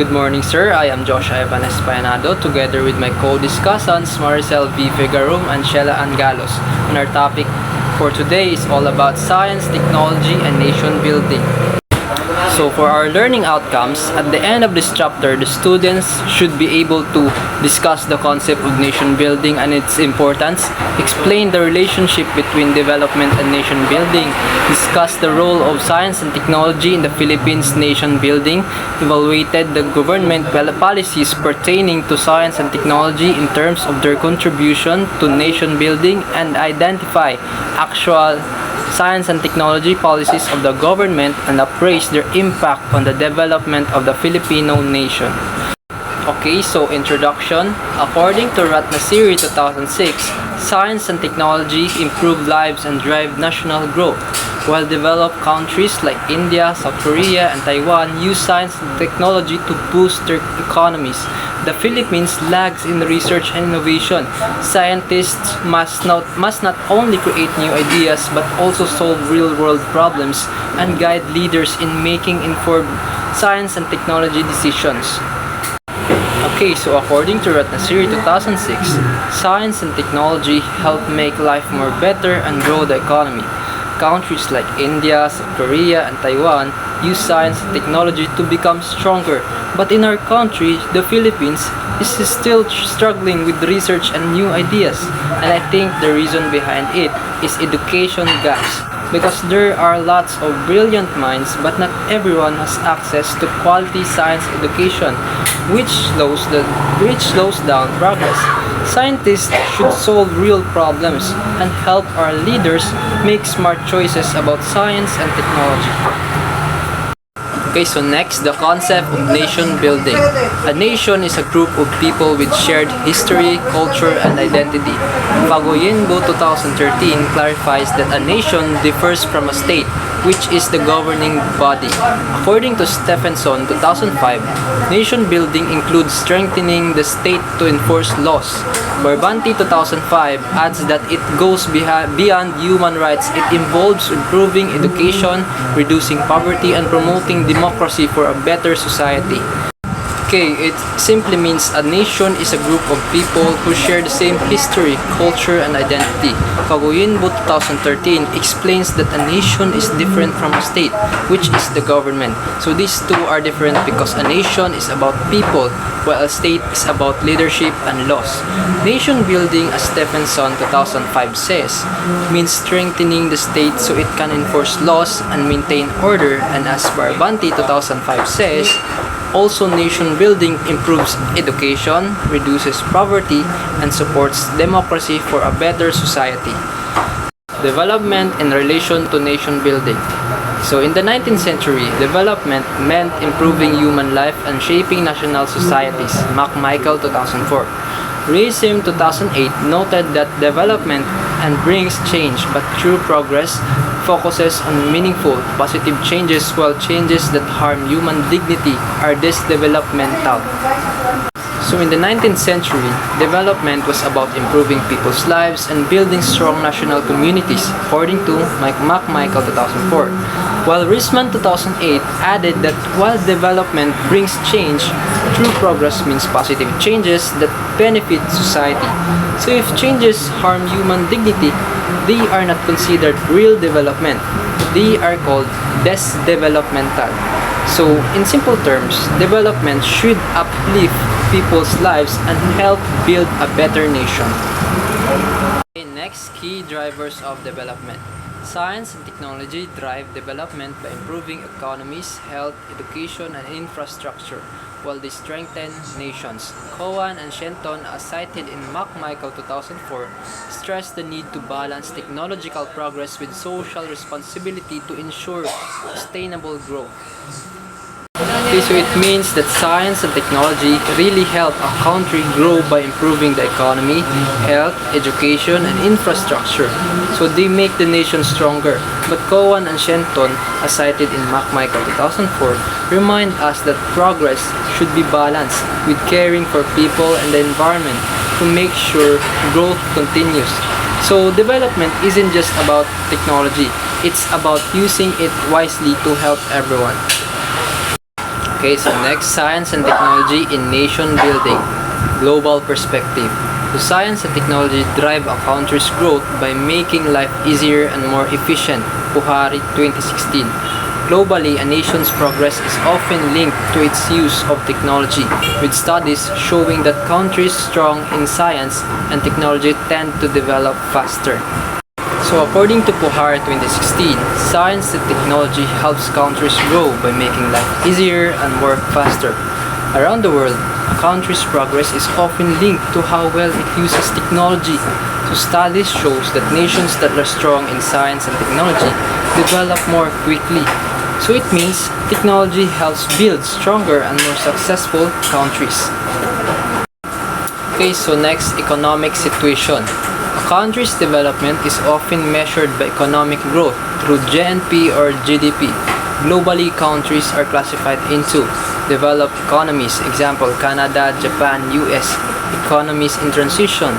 Good morning, sir. I am Josh Ivan Espainado together with my co-discussants Maricel V. Figarum and Sheila Angalos. And our topic for today is all about science, technology, and nation building. So for our learning outcomes, at the end of this chapter, the students should be able to discuss the concept of nation building and its importance, explain the relationship between development and nation building, discuss the role of science and technology in the Philippines nation building, evaluated the government policies pertaining to science and technology in terms of their contribution to nation building, and identify actual science and technology policies of the government and appraise their impact on the development of the Filipino nation. Okay, so introduction. According to Ratnasiri 2006, science and technology improve lives and drive national growth, while developed countries like India, South Korea, and Taiwan use science and technology to boost their economies. The Philippines lags in research and innovation. Scientists must not only create new ideas but also solve real-world problems and guide leaders in making informed science and technology decisions. Okay, so according to Ratnasiri 2006, science and technology help make life more better and grow the economy. Countries like India, South Korea, and Taiwan use science and technology to become stronger. But in our country, the Philippines, is still struggling with research and new ideas. And I think the reason behind it is education gaps. Because there are lots of brilliant minds, but not everyone has access to quality science education, which slows down progress. Scientists should solve real problems and help our leaders make smart choices about science and technology. Okay, so next, the concept of nation building. A nation is a group of people with shared history, culture, and identity. Fagoyenbo 2013 clarifies that a nation differs from a state, which is the governing body. According to Stephenson 2005, nation building includes strengthening the state to enforce laws. Barbanti 2005 adds that it goes beyond human rights. It involves improving education, reducing poverty, and promoting democracy for a better society. Okay, it simply means a nation is a group of people who share the same history, culture, and identity. Fagoyenbo 2013 explains that a nation is different from a state, which is the government. So these two are different because a nation is about people, while a state is about leadership and laws. Nation building, as Stephenson 2005 says, means strengthening the state so it can enforce laws and maintain order, and as Barbanti 2005 says, also, nation building improves education, reduces poverty, and supports democracy for a better society. Development in relation to nation building. So in the 19th century, development meant improving human life and shaping national societies. McMichael 2004. Reism 2008 noted that development and brings change, but true progress focuses on meaningful, positive changes, while changes that harm human dignity are developmental. So in the 19th century, development was about improving people's lives and building strong national communities, according to McMichael 2004. While Reisman 2008 added that while development brings change, true progress means positive changes that benefit society. So if changes harm human dignity, they are not considered real development. They are called developmental. So in simple terms, development should uplift people's lives and help build a better nation. Okay, next, key drivers of development. Science and technology drive development by improving economies, health, education, and infrastructure, while they strengthen nations. Cowan and Shenton, as cited in McMichael 2004, stress the need to balance technological progress with social responsibility to ensure sustainable growth. Okay, so it means that science and technology really help a country grow by improving the economy, health, education, and infrastructure. So they make the nation stronger. But Cowan and Shenton, as cited in McMichael 2004, remind us that progress should be balanced with caring for people and the environment to make sure growth continues. So development isn't just about technology, it's about using it wisely to help everyone. Okay, so next, science and technology in nation building. Global perspective. So science and technology drive a country's growth by making life easier and more efficient. Puhari 2016. Globally, a nation's progress is often linked to its use of technology, with studies showing that countries strong in science and technology tend to develop faster. So according to Puhar 2016, science and technology helps countries grow by making life easier and work faster. Around the world, a country's progress is often linked to how well it uses technology. So studies shows that nations that are strong in science and technology develop more quickly. So it means technology helps build stronger and more successful countries. Okay, so next, economic situation. A country's development is often measured by economic growth through GNP or GDP. Globally, countries are classified into developed economies, example Canada, Japan, US, economies in transition.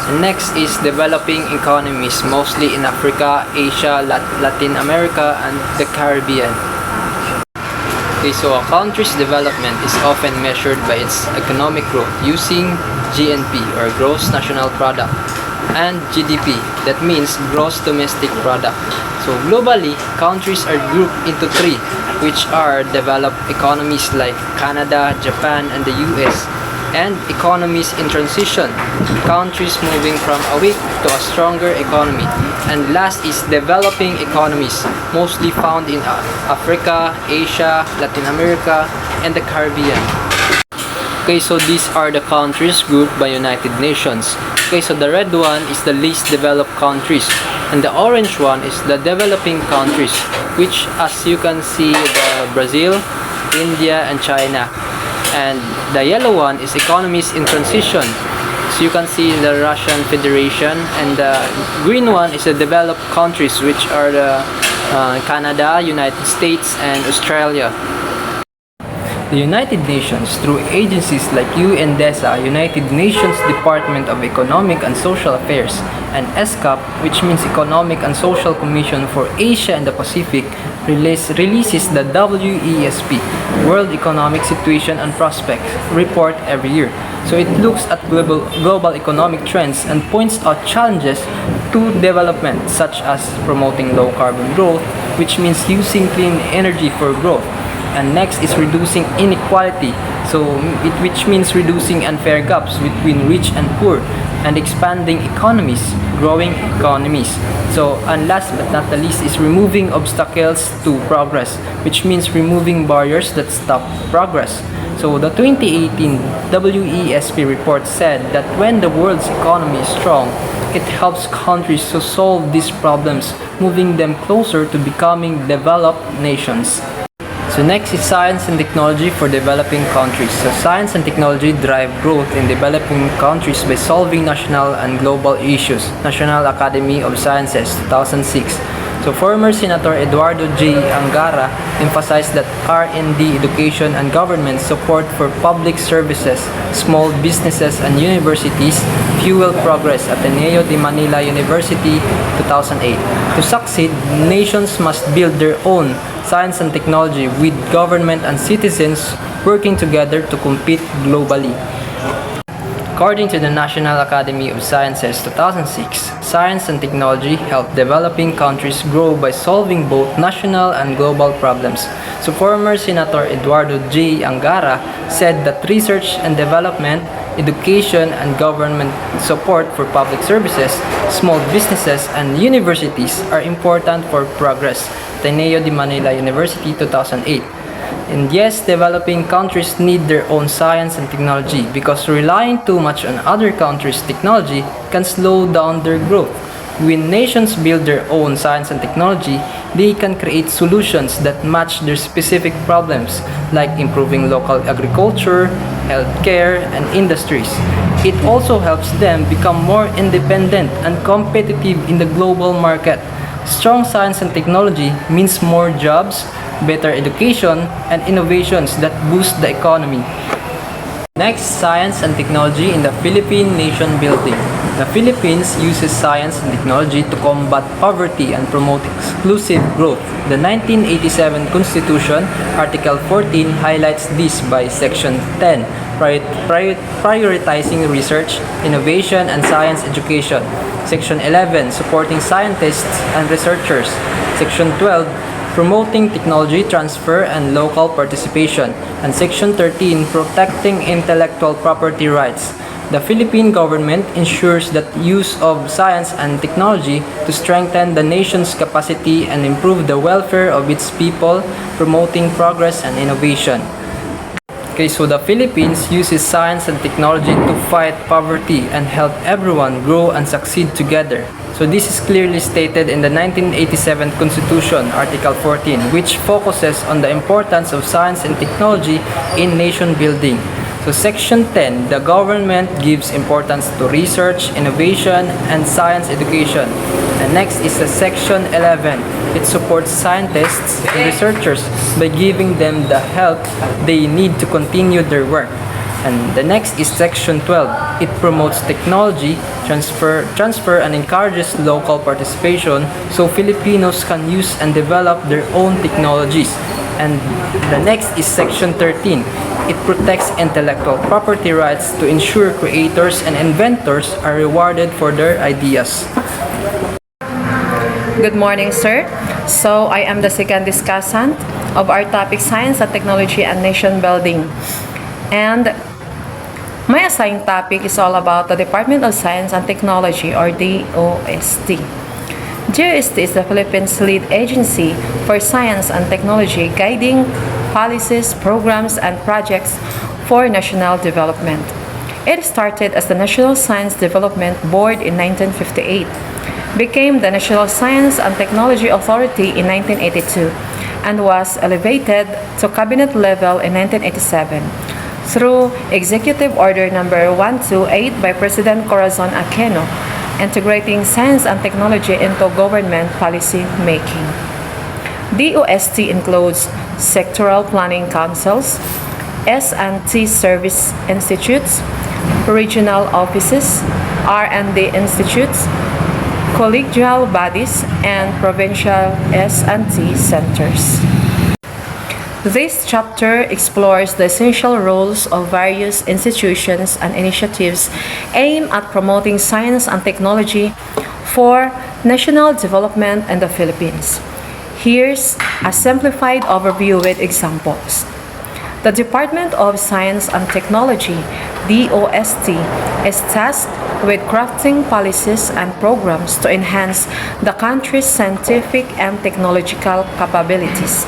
And next is developing economies, mostly in Africa, Asia, Latin America, and the Caribbean. Okay, so a country's development is often measured by its economic growth using GNP or Gross National Product and GDP, that means Gross Domestic Product. So globally, countries are grouped into three, which are developed economies like Canada, Japan, and the US, and economies in transition, countries moving from a weak to a stronger economy. And last is developing economies, mostly found in Africa, Asia, Latin America, and the Caribbean. Okay, so these are the countries grouped by United Nations. Okay, so the red one is the least developed countries, and the orange one is the developing countries, which as you can see, the Brazil, India, and China. And the yellow one is economies in transition. So you can see the Russian Federation, and the green one is the developed countries, which are the Canada, United States, and Australia. The United Nations, through agencies like UNDESA, United Nations Department of Economic and Social Affairs, and ESCAP, which means Economic and Social Commission for Asia and the Pacific, releases the WESP, World Economic Situation and Prospects report every year. So it looks at global economic trends and points out challenges to development, such as promoting low carbon growth, which means using clean energy for growth. And next is reducing inequality, which means reducing unfair gaps between rich and poor, and expanding economies, growing economies. So, and last but not the least is removing obstacles to progress, which means removing barriers that stop progress. So the 2018 WESP report said that when the world's economy is strong, it helps countries to solve these problems, moving them closer to becoming developed nations. So next is science and technology for developing countries. So science and technology drive growth in developing countries by solving national and global issues. National Academy of Sciences, 2006. So former Senator Eduardo J. Angara emphasized that R&D, education, and government support for public services, small businesses, and universities fuel progress. Ateneo de Manila University, 2008. To succeed, nations must build their own science and technology with government and citizens working together to compete globally. According to the National Academy of Sciences 2006, science and technology help developing countries grow by solving both national and global problems. So former Senator Eduardo J. Angara said that research and development, education and government support for public services, small businesses and universities are important for progress. Ateneo de Manila University, 2008. And yes, developing countries need their own science and technology because relying too much on other countries' technology can slow down their growth. When nations build their own science and technology, they can create solutions that match their specific problems, like improving local agriculture, healthcare, and industries. It also helps them become more independent and competitive in the global market. Strong science and technology means more jobs, better education, and innovations that boost the economy. Next, science and technology in the Philippine nation building. The Philippines uses science and technology to combat poverty and promote exclusive growth. The 1987 Constitution, Article 14, highlights this by Section 10, prioritizing research, innovation, and science education. Section 11, supporting scientists and researchers. Section 12, promoting technology transfer and local participation. And Section 13, protecting intellectual property rights. The Philippine government ensures that use of science and technology to strengthen the nation's capacity and improve the welfare of its people, promoting progress and innovation. Okay, so the Philippines uses science and technology to fight poverty and help everyone grow and succeed together. So this is clearly stated in the 1987 Constitution, Article 14, which focuses on the importance of science and technology in nation building. So Section 10, the government gives importance to research, innovation, and science education. And next is the Section 11. It supports scientists and researchers by giving them the help they need to continue their work. And the next is Section 12. It promotes technology transfer and encourages local participation so Filipinos can use and develop their own technologies. And the next is Section 13. It protects intellectual property rights to ensure creators and inventors are rewarded for their ideas. Good morning, sir. So, I am the second discussant of our topic, Science and Technology and Nation Building. And my assigned topic is all about the Department of Science and Technology, or DOST. DOST is the Philippines' lead agency for science and technology, guiding policies, programs, and projects for national development. It started as the National Science Development Board in 1958, became the National Science and Technology Authority in 1982, and was elevated to cabinet level in 1987 through Executive Order Number 128 by President Corazon Aquino, integrating science and technology into government policy making. DOST includes sectoral planning councils, S&T service institutes, regional offices, R&D institutes, collegial bodies, and provincial S&T centers. This chapter explores the essential roles of various institutions and initiatives aimed at promoting science and technology for national development in the Philippines. Here's a simplified overview with examples. The Department of Science and Technology, DOST, is tasked with crafting policies and programs to enhance the country's scientific and technological capabilities.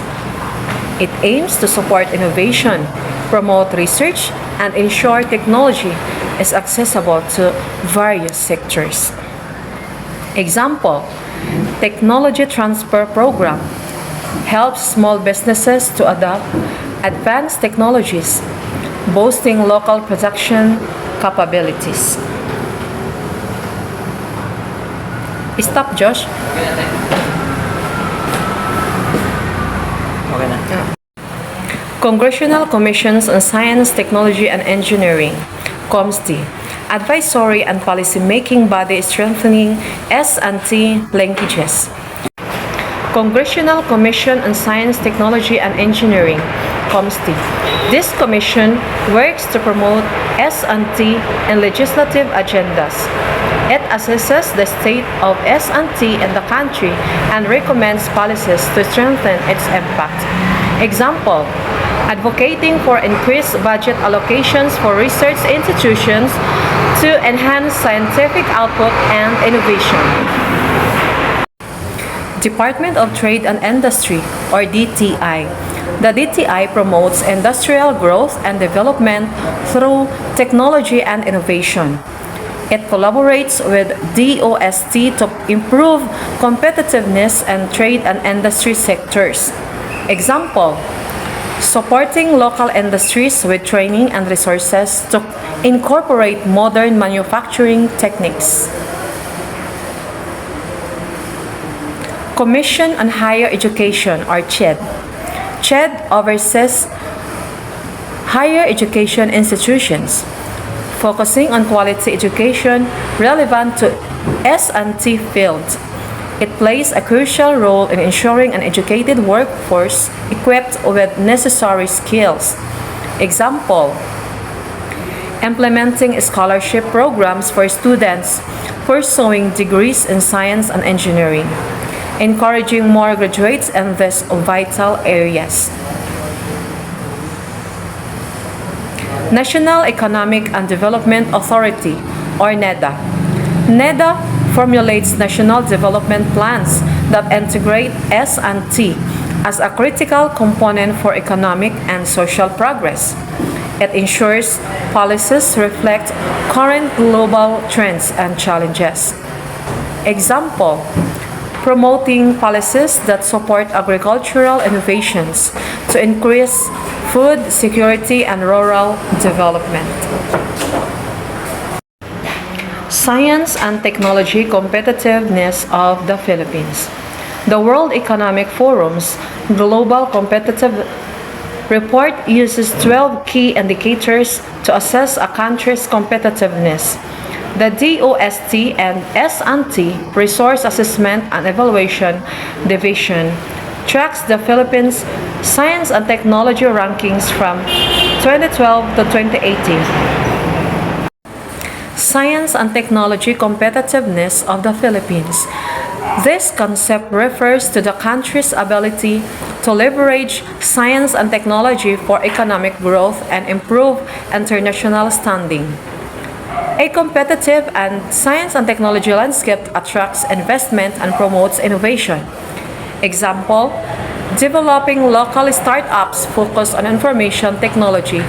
It aims to support innovation, promote research, and ensure technology is accessible to various sectors. Example, Technology Transfer Program helps small businesses to adopt advanced technologies, boosting local production capabilities. Stop, Josh. Okay na. Congressional Commissions on Science, Technology, and Engineering, COMSTE, advisory and policy-making body strengthening S&T linkages. Congressional Commission on Science, Technology, and Engineering, COMSTE. This commission works to promote S&T and legislative agendas. It assesses the state of S&T in the country and recommends policies to strengthen its impact. Example, advocating for increased budget allocations for research institutions to enhance scientific output and innovation. Department of Trade and Industry, or DTI. The DTI promotes industrial growth and development through technology and innovation. It collaborates with DOST to improve competitiveness and trade and industry sectors. Example, supporting local industries with training and resources to incorporate modern manufacturing techniques. Commission on Higher Education, or CHED. CHED oversees higher education institutions, focusing on quality education relevant to S&T fields. It plays a crucial role in ensuring an educated workforce equipped with necessary skills. Example, implementing scholarship programs for students pursuing degrees in science and engineering, encouraging more graduates in these vital areas. National Economic and Development Authority, or NEDA. NEDA formulates national development plans that integrate S&T as a critical component for economic and social progress. It ensures policies reflect current global trends and challenges. Example, promoting policies that support agricultural innovations to increase food security and rural development. Science and technology competitiveness of the Philippines. The World Economic Forum's Global Competitive Report uses 12 key indicators to assess a country's competitiveness. The DOST and S&T Resource Assessment and Evaluation Division tracks the Philippines' science and technology rankings from 2012 to 2018. Science and technology competitiveness of the Philippines. This concept refers to the country's ability to leverage science and technology for economic growth and improve international standing. A competitive and science and technology landscape attracts investment and promotes innovation. Example, developing local startups focused on information technology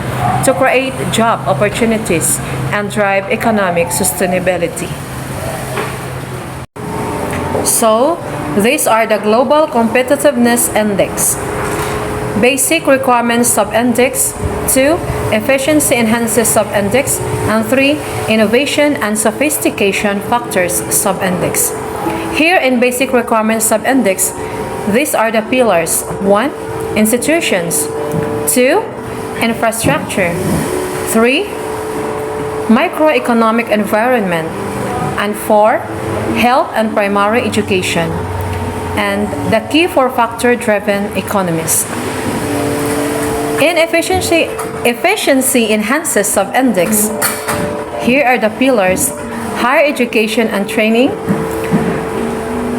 to create job opportunities and drive economic sustainability. So, these are the Global Competitiveness Index. Basic Requirements Sub-Index, 2. Efficiency Enhances Sub-Index, and 3. Innovation and Sophistication Factors Sub-Index. Here in Basic Requirements Sub-Index, these are the pillars. 1. Institutions. 2. Infrastructure. 3. Microeconomic environment. And 4. Health and primary education. And the key for factor-driven economies. In efficiency enhances sub-index, here are the pillars: higher education and training,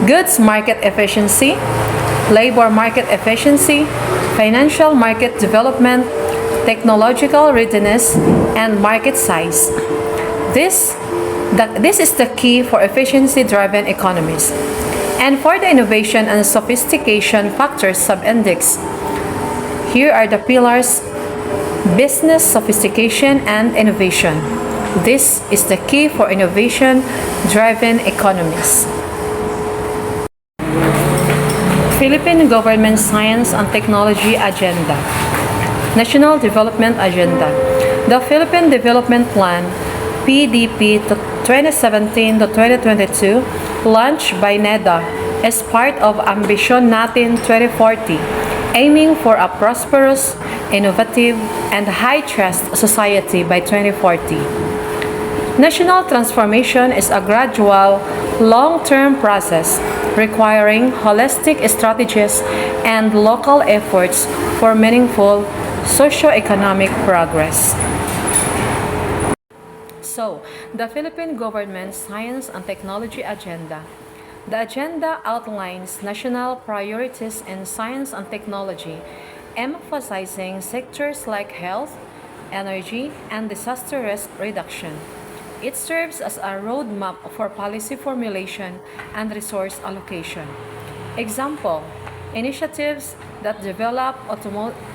goods market efficiency, labor market efficiency, financial market development, technological readiness, and market size. This is the key for efficiency-driven economies. And for the innovation and sophistication factors sub-index, here are the pillars: business sophistication and innovation. This is the key for innovation-driven economies. Philippine Government Science and Technology Agenda. National Development Agenda. The Philippine Development Plan, PDP 2017 to 2022, launched by NEDA, is part of Ambisyon Natin 2040, aiming for a prosperous, innovative, and high-trust society by 2040. National transformation is a gradual, long-term process requiring holistic strategies and local efforts for meaningful socio-economic progress. So, the Philippine Government Science and Technology Agenda. The agenda outlines national priorities in science and technology, emphasizing sectors like health, energy, and disaster risk reduction. It serves as a roadmap for policy formulation and resource allocation. Example, initiatives that develop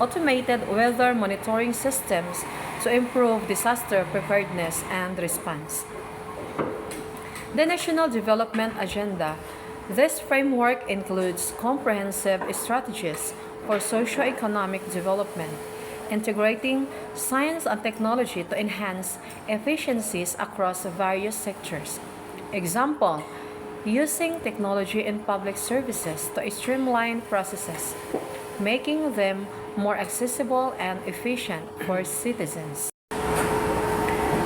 automated weather monitoring systems to improve disaster preparedness and response. The National Development Agenda. This framework includes comprehensive strategies for socio-economic development, integrating science and technology to enhance efficiencies across various sectors. Example, using technology in public services to streamline processes, making them more accessible and efficient for citizens.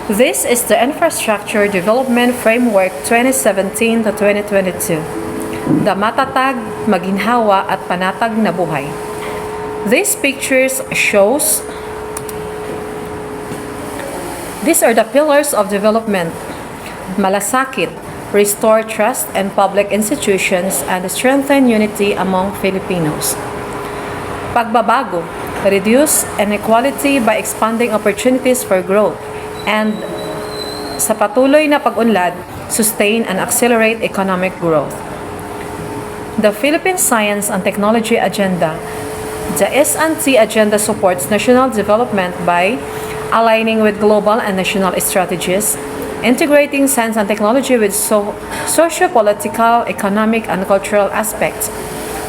This is the Infrastructure Development Framework 2017 to 2022. The matatag, maginhawa at panatag na buhay. These pictures shows these are the pillars of development. Malasakit, restore trust in public institutions and strengthen unity among Filipinos. Pagbabago, reduce inequality by expanding opportunities for growth, and sa patuloy na pag-unlad, sustain and accelerate economic growth. The Philippine Science and Technology Agenda. The S&T agenda supports national development by aligning with global and national strategies, integrating science and technology with socio-political, economic, and cultural aspects,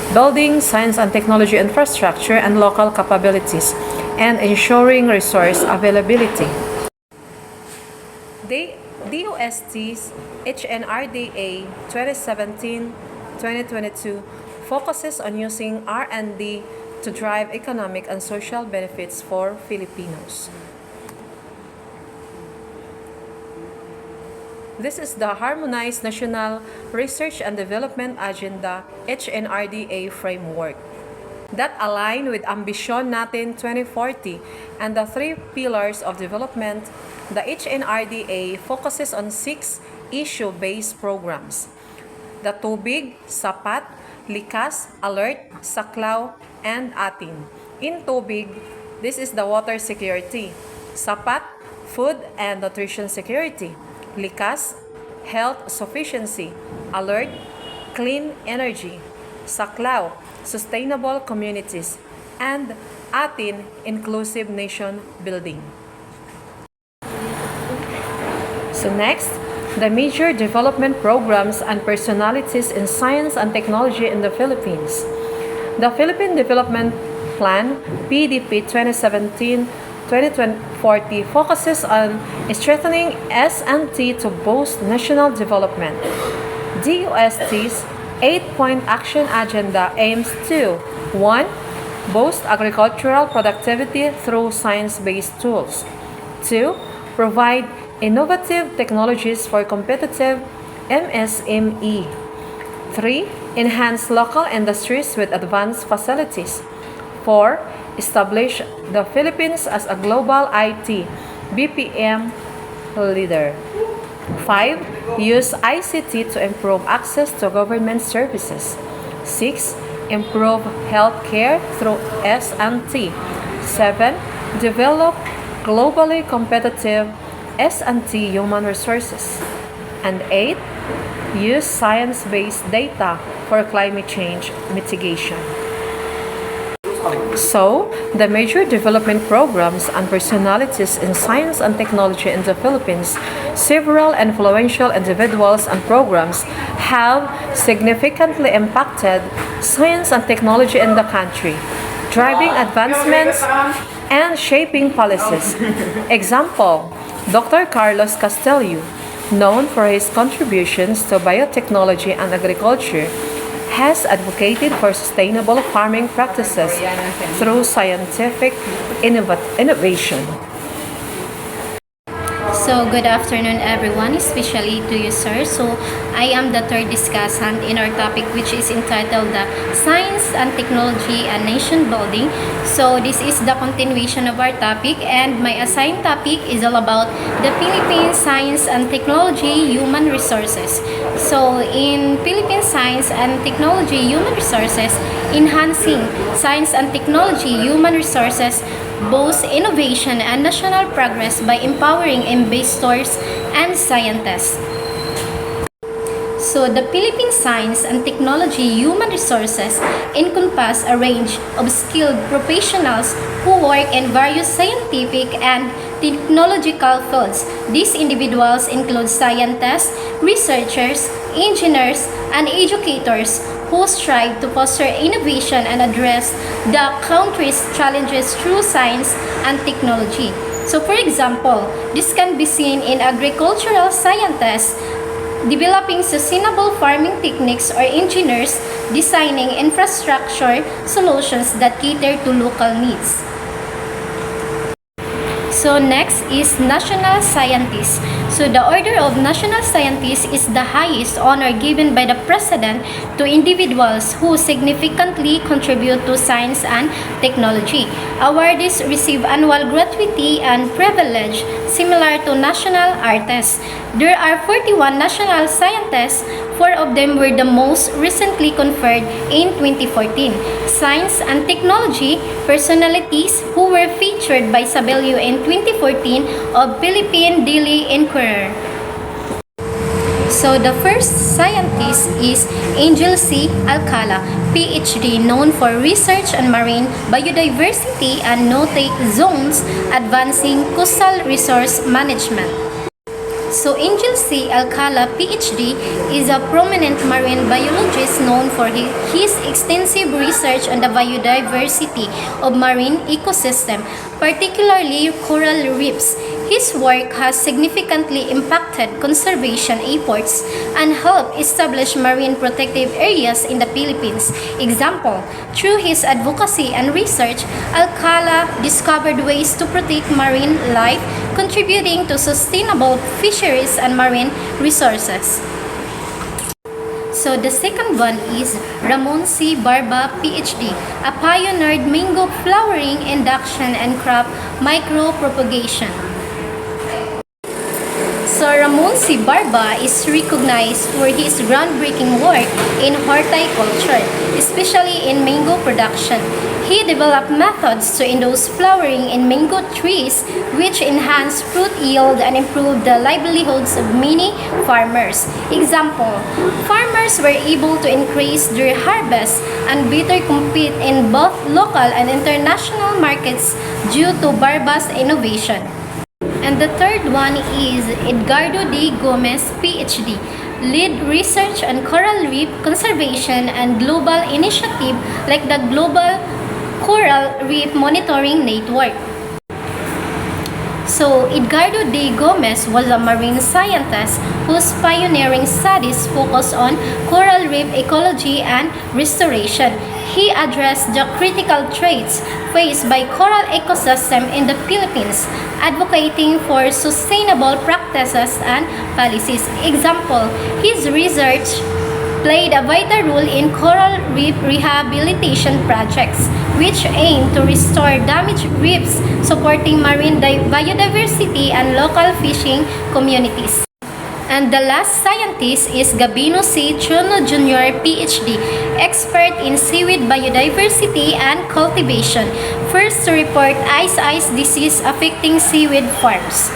building science and technology infrastructure and local capabilities, and ensuring resource availability. The DOST's HNRDA 2017-2022 focuses on using R&D to drive economic and social benefits for Filipinos. This is the Harmonized National Research and Development Agenda HNRDA framework that align with Ambisyon Natin 2040 and the 3 pillars of development. The HNRDA focuses on 6 issue-based programs: the Tubig, Sapat, Likas, Alert, Saklaw, and Atin. In Tubig, this is the water security. Sapat, food and nutrition security. Likas, health sufficiency. Alert, clean energy. Saklaw, sustainable communities. And Atin, inclusive nation building. So next, the major development programs and personalities in science and technology in the Philippines. The Philippine Development Plan, PDP 2017-2040, focuses on strengthening S&T to boost national development. DOST's 8-point action agenda aims to 1. Boost agricultural productivity through science-based tools. 2. Provide innovative technologies for competitive MSME. 3. Enhance local industries with advanced facilities. 4. Establish the Philippines as a global IT BPM leader. 5. Use ICT to improve access to government services. 6. Improve healthcare through S&T. 7. Develop globally competitive S&T human resources. And 8. Use science-based data for climate change mitigation. So, the major development programs and personalities in science and technology in the Philippines, several influential individuals and programs have significantly impacted science and technology in the country, driving advancements and shaping policies. Example, Dr. Carlos Castelio, known for his contributions to biotechnology and agriculture, has advocated for sustainable farming practices through scientific innovation. So, good afternoon everyone, especially to you, sir. So, I am the third discussant in our topic, which is entitled the Science and Technology and Nation Building. So, this is the continuation of our topic, and my assigned topic is all about the Philippine Science and Technology Human Resources. So, in Philippine Science and Technology Human Resources, enhancing science and technology human resources boosts innovation and national progress by empowering investors and scientists. So, the Philippine Science and Technology Human Resources encompass a range of skilled professionals who work in various scientific and technological fields. These individuals include scientists, researchers, engineers, and educators who strive to foster innovation and address the country's challenges through science and technology. So, for example, this can be seen in agricultural scientists developing sustainable farming techniques, or engineers designing infrastructure solutions that cater to local needs. So, So next is National Scientist. So the Order of National Scientists is the highest honor given by the President to individuals who significantly contribute to science and technology. Awardees receive annual gratuity and privilege similar to national artists. There are 41 national scientists. 4 of them were the most recently conferred in 2014. Science and technology personalities who were featured by Sabelio in 2014 of Philippine Daily Inquirer. So the first scientist is Angel C. Alcala, PhD, known for research on marine biodiversity and no-take zones, advancing coastal resource management. So Angel C. Alcala, PhD, is a prominent marine biologist known for his extensive research on the biodiversity of marine ecosystem, particularly coral reefs. His work has significantly impacted conservation efforts and helped establish marine protective areas in the Philippines. Example, through his advocacy and research, Alcala discovered ways to protect marine life, contributing to sustainable fisheries and marine resources. So the second one is Ramon C. Barba, PhD, a pioneered mango flowering induction and crop micropropagation. So Ramon C. Barba is recognized for his groundbreaking work in horticulture, especially in mango production. He developed methods to induce flowering in mango trees, which enhance fruit yield and improve the livelihoods of many farmers. Example, farmers were able to increase their harvest and better compete in both local and international markets due to Barba's innovation. And the third one is Edgardo D. Gomez, PhD, lead research on coral reef conservation and global initiative like the Global Coral Reef Monitoring Network. So, Edgardo D. Gomez was a marine scientist whose pioneering studies focus on coral reef ecology and restoration. He addressed the critical threats faced by coral ecosystem in the Philippines, advocating for sustainable practices and policies. Example, his research played a vital role in coral reef rehabilitation projects, which aim to restore damaged reefs, supporting marine biodiversity and local fishing communities. And the last scientist is Gabino C. Chono Jr., PhD, expert in seaweed biodiversity and cultivation, first to report ice disease affecting seaweed farms.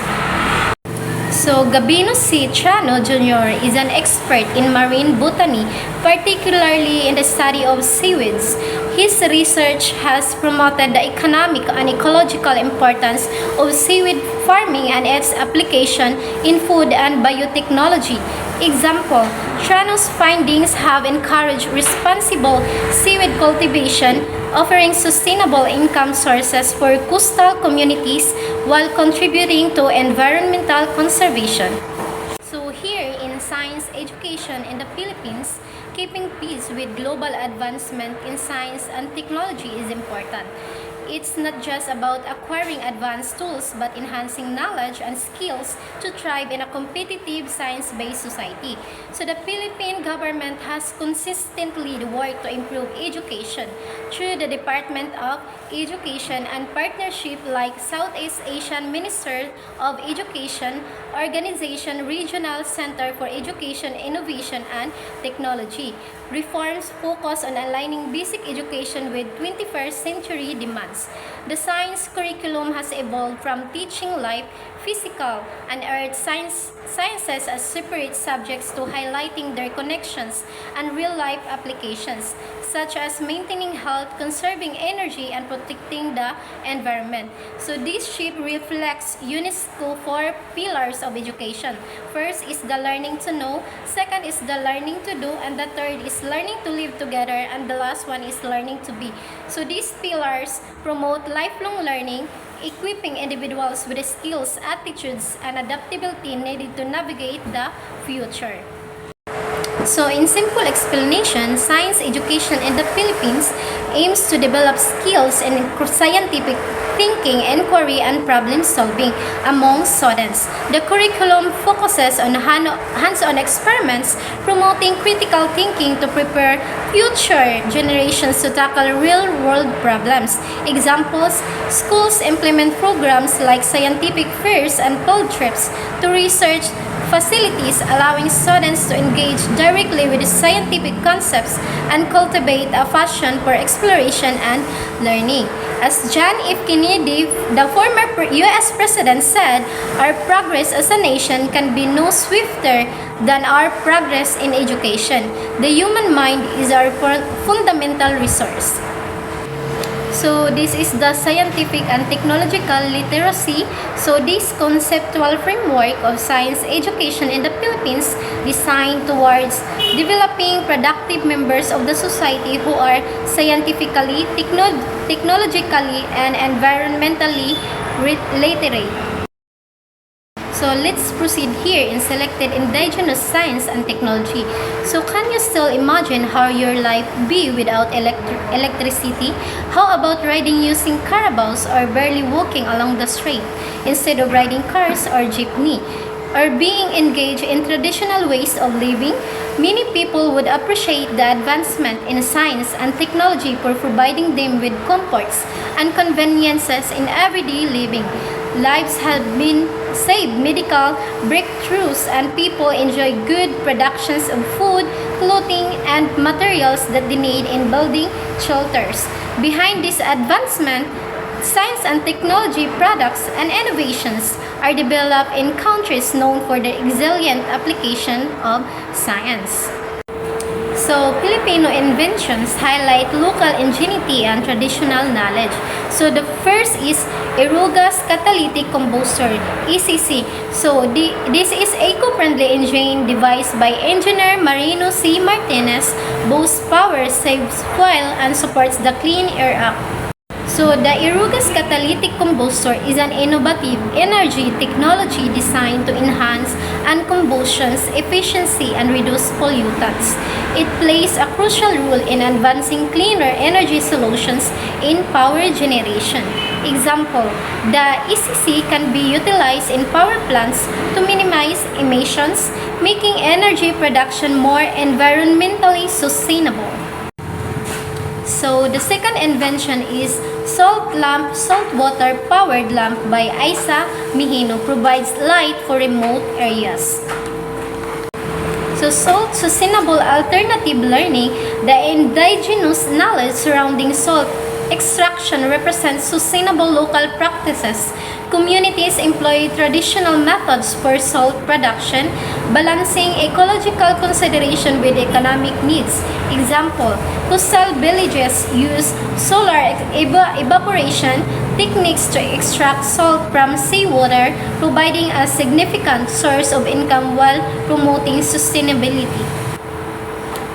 So, Gabino C. Chano Jr. is an expert in marine botany, particularly in the study of seaweeds. His research has promoted the economic and ecological importance of seaweed farming and its application in food and biotechnology. Example, Chano's findings have encouraged responsible seaweed cultivation, offering sustainable income sources for coastal communities while contributing to environmental conservation. So here in science education in the Philippines, keeping pace with global advancement in science and technology is important. It's not just about acquiring advanced tools but enhancing knowledge and skills to thrive in a competitive science-based society. So the Philippine government has consistently worked to improve education through the Department of Education and partnership like Southeast Asian Minister of Education, Organization Regional Center for Education, Innovation and Technology. Reforms focus on aligning basic education with 21st century demands. The science curriculum has evolved from teaching life, physical, and earth sciences as separate subjects to highlighting their connections and real-life applications, such as maintaining health, conserving energy, and protecting the environment. So this shift reflects UNESCO 4 pillars of education. First is the learning to know, second is the learning to do, and the third is learning to live together, and the last one is learning to be. So these pillars promote lifelong learning, equipping individuals with the skills, attitudes, and adaptability needed to navigate the future. So in simple explanation, science education in the Philippines aims to develop skills in scientific thinking, inquiry, and problem solving among students. The curriculum focuses on hands-on experiments, promoting critical thinking to prepare future generations to tackle real-world problems. Examples: schools implement programs like scientific fairs and field trips to research facilities, allowing students to engage directly with scientific concepts and cultivate a passion for exploration and learning. As John F. Kennedy, the former U.S. president, said, "Our progress as a nation can be no swifter than our progress in education. The human mind is our fundamental resource." So this is the scientific and technological literacy. So this conceptual framework of science education in the Philippines designed towards developing productive members of the society who are scientifically, technologically, and environmentally literate. So let's proceed here in selected indigenous science and technology. So can you still imagine how your life be without electricity? How about riding using carabaos or barely walking along the street instead of riding cars or jeepney? Or being engaged in traditional ways of living? Many people would appreciate the advancement in science and technology for providing them with comforts and conveniences in everyday living. Lives have been saved, medical breakthroughs, and people enjoy good productions of food, clothing, and materials that they need in building shelters. Behind this advancement, science and technology products and innovations are developed in countries known for their excellent application of science. So, Filipino inventions highlight local ingenuity and traditional knowledge. So, the first is Erugas Catalytic Combustor, ECC. So, this is eco-friendly engine devised by engineer Marino C. Martinez, boasts power, saves fuel, and supports the Clean Air Act. So, the Erugas Catalytic Combustor is an innovative energy technology designed to enhance combustion's efficiency and reduce pollutants. It plays a crucial role in advancing cleaner energy solutions in power generation. Example, the ECC can be utilized in power plants to minimize emissions, making energy production more environmentally sustainable. So, the second invention is saltwater powered lamp by Isa Mihino provides light for remote areas. So, salt sustainable alternative learning, the indigenous knowledge surrounding salt extraction represents sustainable local practices. Communities employ traditional methods for salt production, balancing ecological consideration with economic needs. Example, coastal villages use solar evaporation techniques to extract salt from seawater, providing a significant source of income while promoting sustainability.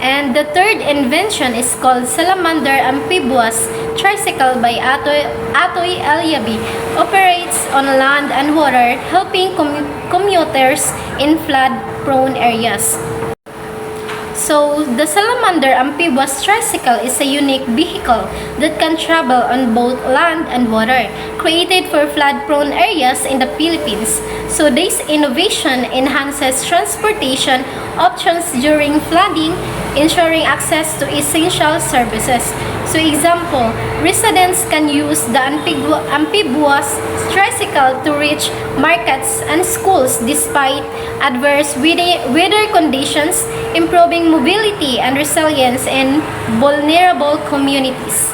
And the third invention is called Salamander Amphibious Tricycle by Atoy Elyabi. Operates on land and water, helping commuters in flood-prone areas. So, the Salamander Amphibious Tricycle is a unique vehicle that can travel on both land and water, created for flood-prone areas in the Philippines. So, this innovation enhances transportation options during flooding, ensuring access to essential services. So, example, residents can use the amphibious tricycle to reach markets and schools despite adverse weather conditions, improving mobility and resilience in vulnerable communities.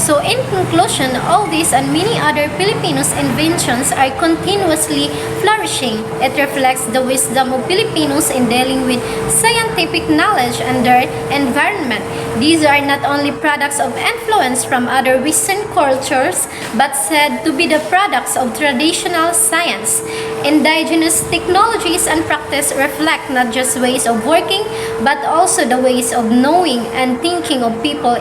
So in conclusion, all these and many other Filipinos' inventions are continuously flourishing. It reflects the wisdom of Filipinos in dealing with scientific knowledge and their environment. These are not only products of influence from other Western cultures, but said to be the products of traditional science. Indigenous technologies and practice reflect not just ways of working, but also the ways of knowing and thinking of people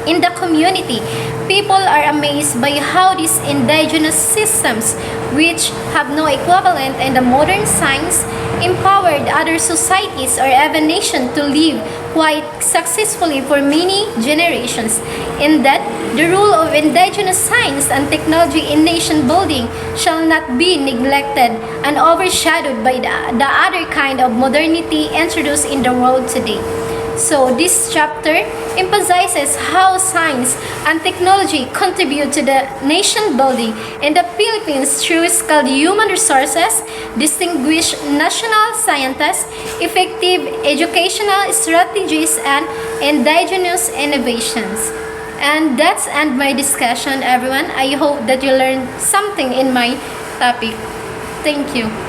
in the community. People are amazed by how these indigenous systems, which have no equivalent in the modern science, empowered other societies or even nation to live quite successfully for many generations. In that, the role of indigenous science and technology in nation building shall not be neglected and overshadowed by the other kind of modernity introduced in the world today. So this chapter emphasizes how science and technology contribute to the nation building in the Philippines through skilled human resources, distinguished national scientists, effective educational strategies, and indigenous innovations. And that's end my discussion, everyone. I hope that you learned something in my topic. Thank you.